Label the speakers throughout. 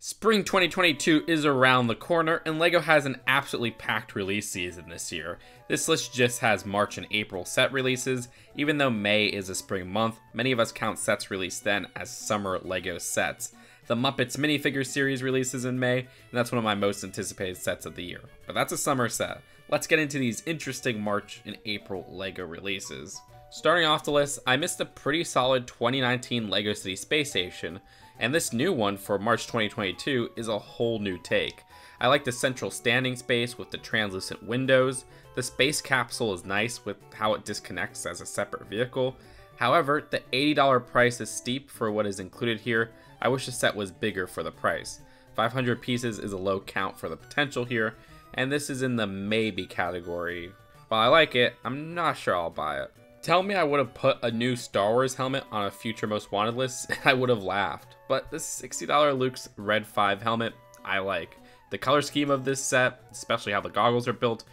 Speaker 1: Spring 2022 is around the corner, and LEGO has an absolutely packed release season this year. This list just has March and April set releases. Even though May is a spring month, many of us count sets released then as summer LEGO sets. The Muppets minifigure series releases in May, and that's one of my most anticipated sets of the year. But that's a summer set. Let's get into these interesting March and April LEGO releases. Starting off the list, I missed a pretty solid 2019 LEGO City Space Station, and this new one for March 2022 is a whole new take. I like the central standing space with the translucent windows. The space capsule is nice with how it disconnects as a separate vehicle. However, the $80 price is steep for what is included here. I wish the set was bigger for the price. 500 pieces is a low count for the potential here, and this is in the maybe category. While I like it, I'm not sure I'll buy it. Tell me I would have put a new Star Wars helmet on a future most wanted list, and I would have laughed. But this $60 Luke's Red 5 helmet, I like. The color scheme of this set, especially how the goggles are built,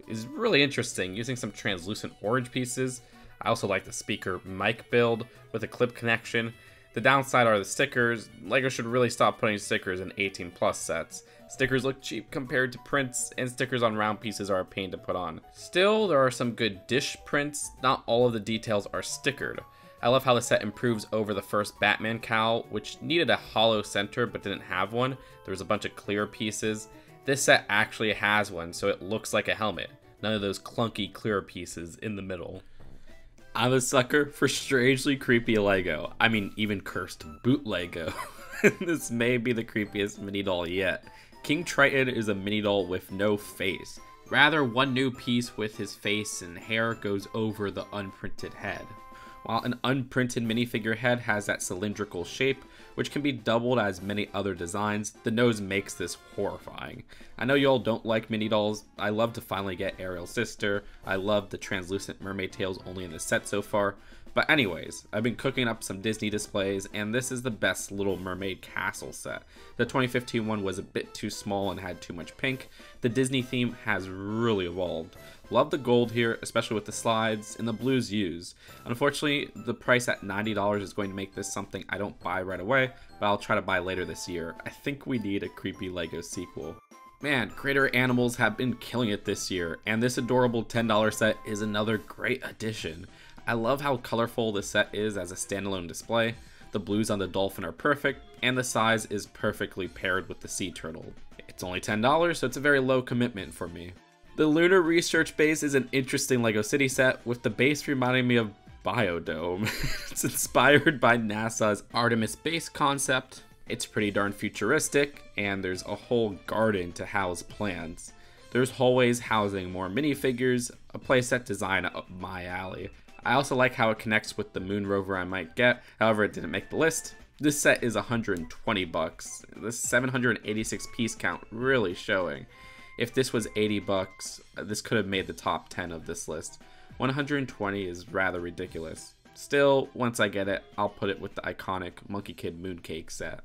Speaker 1: is really interesting, using some translucent orange pieces. I also like the speaker mic build with a clip connection. The downside are the stickers. LEGO should really stop putting stickers in 18+ sets. Stickers look cheap compared to prints, and stickers on round pieces are a pain to put on. Still, there are some good dish prints. Not all of the details are stickered. I love how the set improves over the first Batman cowl, which needed a hollow center but didn't have one. There was a bunch of clear pieces. This set actually has one, so it looks like a helmet. None of those clunky clear pieces in the middle. I'm a sucker for strangely creepy LEGO. I mean, even cursed boot LEGO. This may be the creepiest mini doll yet. King Triton is a mini doll with no face. Rather, one new piece with his face and hair goes over the unprinted head. While an unprinted minifigure head has that cylindrical shape, which can be doubled as many other designs, the nose makes this horrifying. I know y'all don't like mini dolls. I love to finally get Ariel's sister. I love the translucent mermaid tails only in the set so far. But anyways, I've been cooking up some Disney displays, and this is the best Little Mermaid castle set. The 2015 one was a bit too small and had too much pink. The Disney theme has really evolved. Love the gold here, especially with the slides, and the blues used. Unfortunately, the price at $90 is going to make this something I don't buy right away, but I'll try to buy later this year. I think we need a creepy LEGO sequel. Man, creator animals have been killing it this year, and this adorable $10 set is another great addition. I love how colorful this set is as a standalone display. The blues on the dolphin are perfect, and the size is perfectly paired with the sea turtle. It's only $10, so it's a very low commitment for me. The Lunar research base is an interesting LEGO City set, with the base reminding me of Biodome. It's inspired by NASA's Artemis base concept. It's pretty darn futuristic, and there's a whole garden to house plants. There's hallways housing more minifigures, a playset design up my alley. I also like how it connects with the moon rover I might get, however it didn't make the list. This set is $120. The 786 piece count really showing. If this was $80, this could have made the top 10 of this list. 120 is rather ridiculous. Still, once I get it, I'll put it with the iconic Monkey Kid Mooncake set.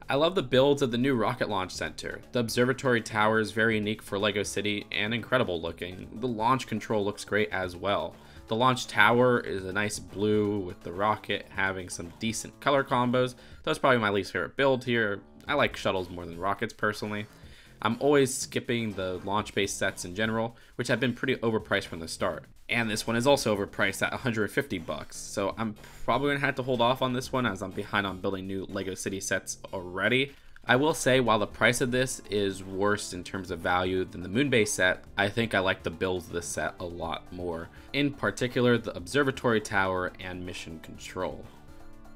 Speaker 1: I love the builds of the new rocket launch center. The observatory tower is very unique for LEGO City and incredible looking. The launch control looks great as well. The launch tower is a nice blue with the rocket having some decent color combos. That's probably my least favorite build here. I like shuttles more than rockets personally. I'm always skipping the launch-based sets in general, which have been pretty overpriced from the start. And this one is also overpriced at $150, so I'm probably going to have to hold off on this one as I'm behind on building new LEGO City sets already. I will say, while the price of this is worse in terms of value than the Moonbase set, I think I like the builds of this set a lot more. In particular, the Observatory Tower and Mission Control.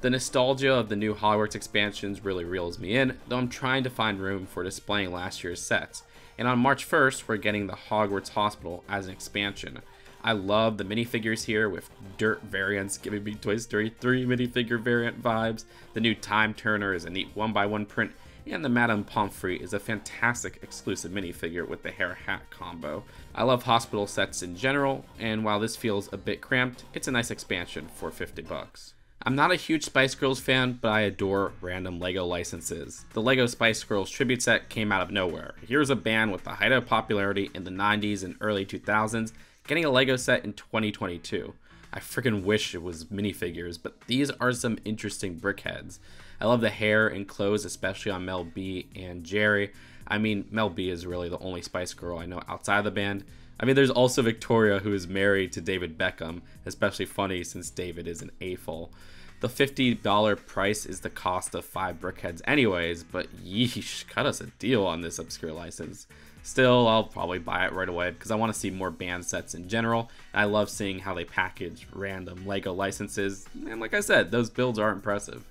Speaker 1: The nostalgia of the new Hogwarts expansions really reels me in, though I'm trying to find room for displaying last year's sets. And on March 1st, we're getting the Hogwarts Hospital as an expansion. I love the minifigures here with dirt variants giving me Toy Story 3 minifigure variant vibes. The new Time Turner is a neat 1x1 print, and the Madame Pomfrey is a fantastic exclusive minifigure with the hair hat combo. I love hospital sets in general, and while this feels a bit cramped, it's a nice expansion for $50. I'm not a huge Spice Girls fan, but I adore random LEGO licenses. The LEGO Spice Girls tribute set came out of nowhere. Here's a band with the height of popularity in the 90s and early 2000s, getting a LEGO set in 2022. I freaking wish it was minifigures, but these are some interesting brickheads. I love the hair and clothes, especially on Mel B and Jerry. I mean, Mel B is really the only Spice Girl I know outside of the band. I mean, there's also Victoria, who is married to David Beckham, especially funny since David is an AFOL. The $50 price is the cost of 5 brickheads anyways, but yeesh, cut us a deal on this obscure license. Still, I'll probably buy it right away because I want to see more band sets in general, and I love seeing how they package random LEGO licenses, and like I said, those builds are impressive.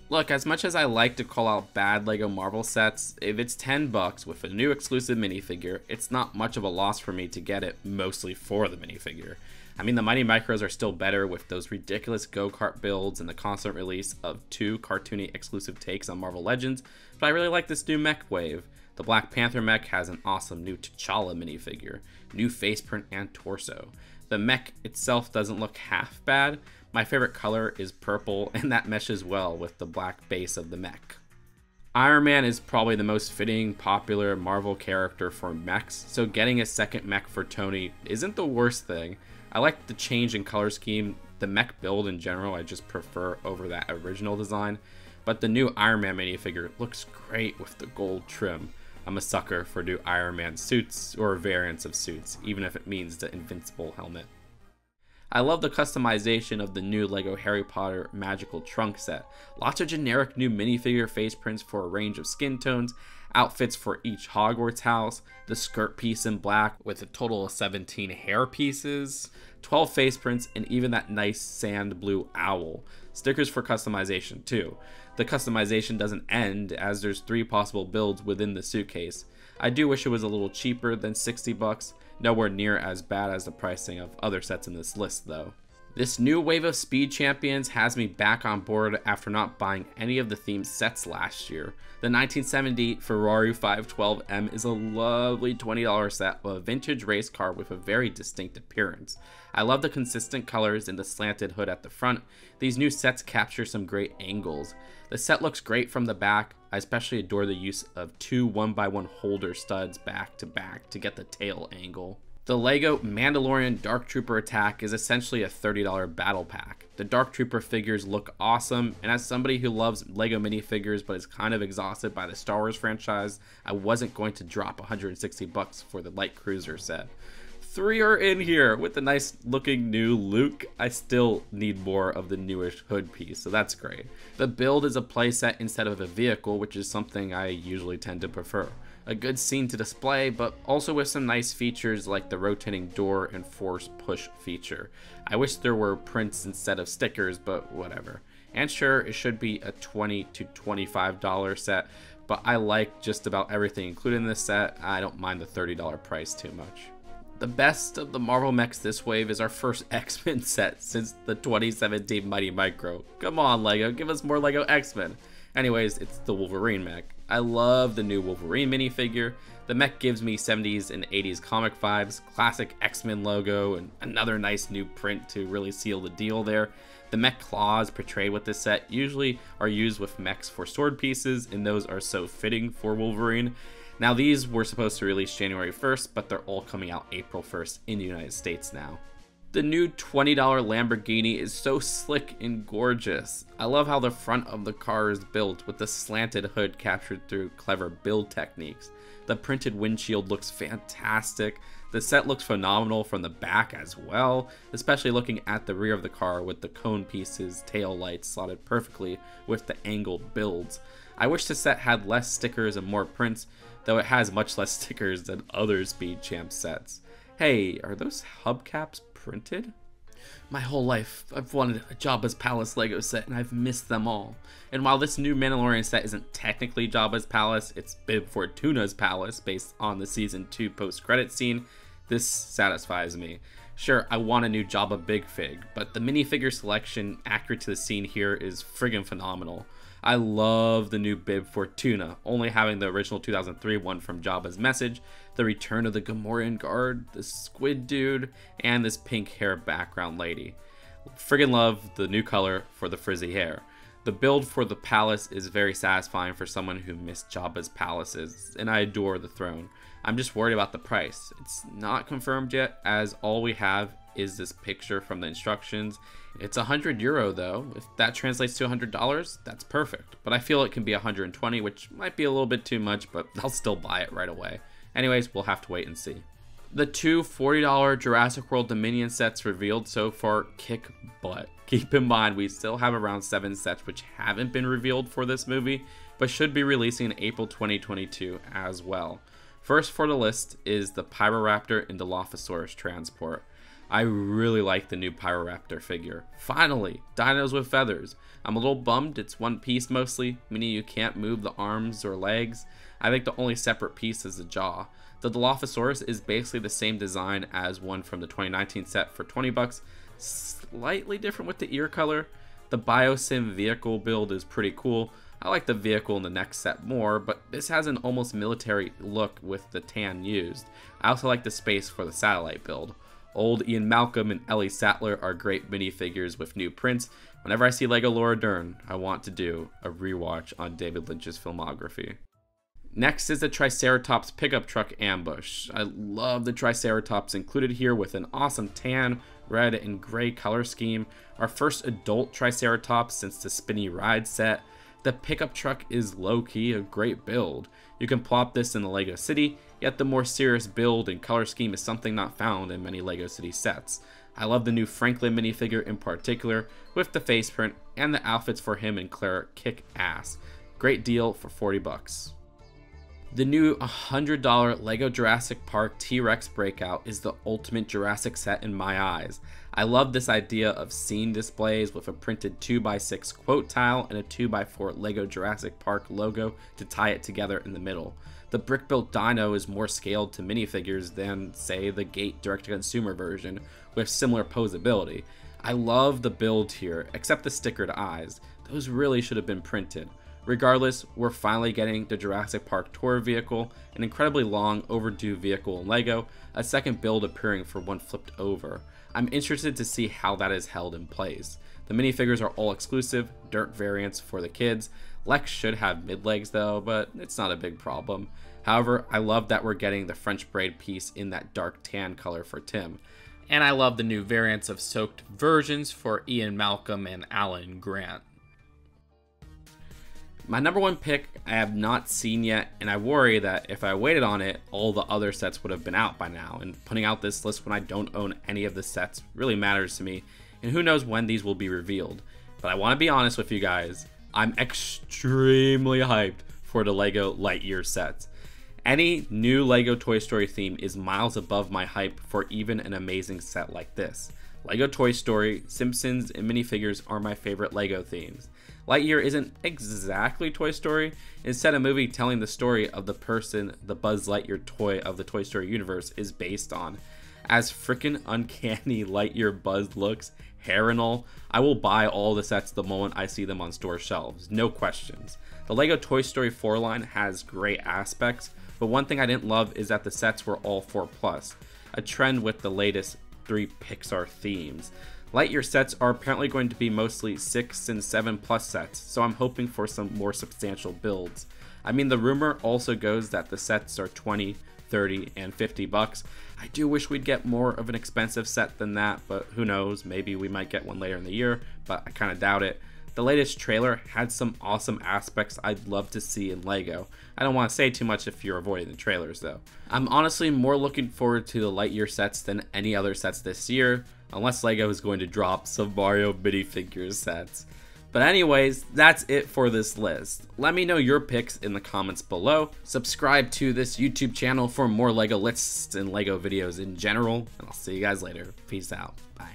Speaker 1: Look, as much as I like to call out bad LEGO Marvel sets, if it's $10 with a new exclusive minifigure, it's not much of a loss for me to get it, mostly for the minifigure. I mean, the Mighty Micros are still better with those ridiculous go-kart builds and the constant release of 2 cartoony exclusive takes on Marvel Legends, but I really like this new mech wave. The Black Panther mech has an awesome new T'Challa minifigure, new faceprint and torso. The mech itself doesn't look half bad. My favorite color is purple, and that meshes well with the black base of the mech. Iron Man is probably the most fitting, popular Marvel character for mechs, so getting a second mech for Tony isn't the worst thing. I like the change in color scheme. The mech build in general I just prefer over that original design, but the new Iron Man minifigure looks great with the gold trim. I'm a sucker for new Iron Man suits or variants of suits, even if it means the invincible helmet. I love the customization of the new LEGO Harry Potter Magical Trunk set. Lots of generic new minifigure face prints for a range of skin tones, outfits for each Hogwarts house, the skirt piece in black with a total of 17 hair pieces, 12 face prints, and even that nice sand blue owl. Stickers for customization too. The customization doesn't end, as there's 3 possible builds within the suitcase. I do wish it was a little cheaper than $60, nowhere near as bad as the pricing of other sets in this list though. This new wave of Speed Champions has me back on board after not buying any of the themed sets last year. The 1970 Ferrari 512 M is a lovely $20 set of a vintage race car with a very distinct appearance. I love the consistent colors and the slanted hood at the front. These new sets capture some great angles. The set looks great from the back. I especially adore the use of 2 1x1 holder studs back to back to get the tail angle. The LEGO Mandalorian Dark Trooper attack is essentially a $30 battle pack. The Dark Trooper figures look awesome, and as somebody who loves LEGO minifigures but is kind of exhausted by the Star Wars franchise, I wasn't going to drop $160 for the Light Cruiser set. 3 are in here with the nice looking new Luke. I still need more of the newish hood piece, so that's great. The build is a playset instead of a vehicle, which is something I usually tend to prefer. A good scene to display, but also with some nice features like the rotating door and force push feature. I wish there were prints instead of stickers, but whatever. And sure, it should be a $20 to $25 set, but I like just about everything included in this set. I don't mind the $30 price too much. The best of the Marvel mechs this wave is our first X-Men set since the 2017 Mighty Micro. Come on LEGO, give us more LEGO X-Men. Anyways, it's the Wolverine Mech. I love the new Wolverine minifigure. The mech gives me 70s and 80s comic vibes, classic X-Men logo, and another nice new print to really seal the deal there. The mech claws portrayed with this set usually are used with mechs for sword pieces, and those are so fitting for Wolverine. Now these were supposed to release January 1st, but they're all coming out April 1st in the United States now. The new $20 Lamborghini is so slick and gorgeous. I love how the front of the car is built with the slanted hood captured through clever build techniques. The printed windshield looks fantastic. The set looks phenomenal from the back as well, especially looking at the rear of the car with the cone pieces, tail lights slotted perfectly with the angled builds. I wish the set had less stickers and more prints, though it has much less stickers than other Speed Champ sets. Hey, are those hubcaps printed? My whole life, I've wanted a Jabba's Palace LEGO set, and I've missed them all. And while this new Mandalorian set isn't technically Jabba's Palace, it's Bib Fortuna's palace based on the Season 2 post-credit scene, this satisfies me. Sure, I want a new Jabba Big Fig, but the minifigure selection accurate to the scene here is friggin' phenomenal. I love the new Bib Fortuna, only having the original 2003 one from Jabba's Message, the return of the Gamorrean guard, the squid dude, and this pink hair background lady. Friggin' love the new color for the frizzy hair. The build for the palace is very satisfying for someone who missed Jabba's palaces, and I adore the throne. I'm just worried about the price. It's not confirmed yet, as all we have is this picture from the instructions. It's €100 though. If that translates to $100, that's perfect. But I feel it can be 120, which might be a little bit too much, but I'll still buy it right away. Anyways, we'll have to wait and see. The two $40 Jurassic World Dominion sets revealed so far kick butt. Keep in mind, we still have around 7 sets which haven't been revealed for this movie, but should be releasing in April 2022 as well. First for the list is the Pyroraptor and Dilophosaurus transport. I really like the new Pyroraptor figure. Finally, dinos with feathers. I'm a little bummed it's one piece mostly, meaning you can't move the arms or legs. I think the only separate piece is the jaw. The Dilophosaurus is basically the same design as one from the 2019 set for 20 bucks, slightly different with the ear color. The Biosim vehicle build is pretty cool. I like the vehicle in the next set more, but this has an almost military look with the tan used. I also like the space for the satellite build. Old Ian Malcolm and Ellie Sattler are great minifigures with new prints. Whenever I see Lego Laura Dern, I want to do a rewatch on David Lynch's filmography. Next is the Triceratops pickup truck ambush. I love the Triceratops included here with an awesome tan, red, and gray color scheme. Our first adult Triceratops since the Spinny Ride set. The pickup truck is low-key a great build. You can plop this in the Lego City, yet the more serious build and color scheme is something not found in many Lego City sets. I love the new Franklin minifigure in particular, with the face print, and the outfits for him and Claire kick ass. Great deal for 40 bucks. The new $100 Lego Jurassic Park T-Rex Breakout is the ultimate Jurassic set in my eyes. I love this idea of scene displays with a printed 2x6 quote tile and a 2x4 Lego Jurassic Park logo to tie it together in the middle. The brick-built dino is more scaled to minifigures than, say, the Gate direct-to-consumer version, with similar posability. I love the build here, except the stickered eyes. Those really should have been printed. Regardless, we're finally getting the Jurassic Park tour vehicle, an incredibly long overdue vehicle in Lego, a second build appearing for one flipped over. I'm interested to see how that is held in place. The minifigures are all exclusive, dirt variants for the kids. Lex should have mid-legs though, but it's not a big problem. However, I love that we're getting the French braid piece in that dark tan color for Tim. And I love the new variants of soaked versions for Ian Malcolm and Alan Grant. My number one pick I have not seen yet, and I worry that if I waited on it, all the other sets would have been out by now, and putting out this list when I don't own any of the sets really matters to me, and who knows when these will be revealed. But I want to be honest with you guys, I'm extremely hyped for the Lego Lightyear sets. Any new Lego Toy Story theme is miles above my hype for even an amazing set like this. Lego Toy Story, Simpsons, and minifigures are my favorite Lego themes. Lightyear isn't exactly Toy Story, instead a movie telling the story of the person the Buzz Lightyear toy of the Toy Story universe is based on. As frickin' uncanny Lightyear Buzz looks, hair and all, I will buy all the sets the moment I see them on store shelves, no questions. The Lego Toy Story 4 line has great aspects, but one thing I didn't love is that the sets were all 4+, a trend with the latest 3 Pixar themes. Lightyear sets are apparently going to be mostly 6 and 7+ sets, so I'm hoping for some more substantial builds. I mean, the rumor also goes that the sets are 20, 30, and 50 bucks. I do wish we'd get more of an expensive set than that, but who knows, maybe we might get one later in the year, but I kind of doubt it. The latest trailer had some awesome aspects I'd love to see in Lego. I don't want to say too much if you're avoiding the trailers though. I'm honestly more looking forward to the Lightyear sets than any other sets this year, unless Lego is going to drop some Mario minifigures sets. But anyways, that's it for this list. Let me know your picks in the comments below. Subscribe to this YouTube channel for more Lego lists and Lego videos in general, and I'll see you guys later. Peace out. Bye.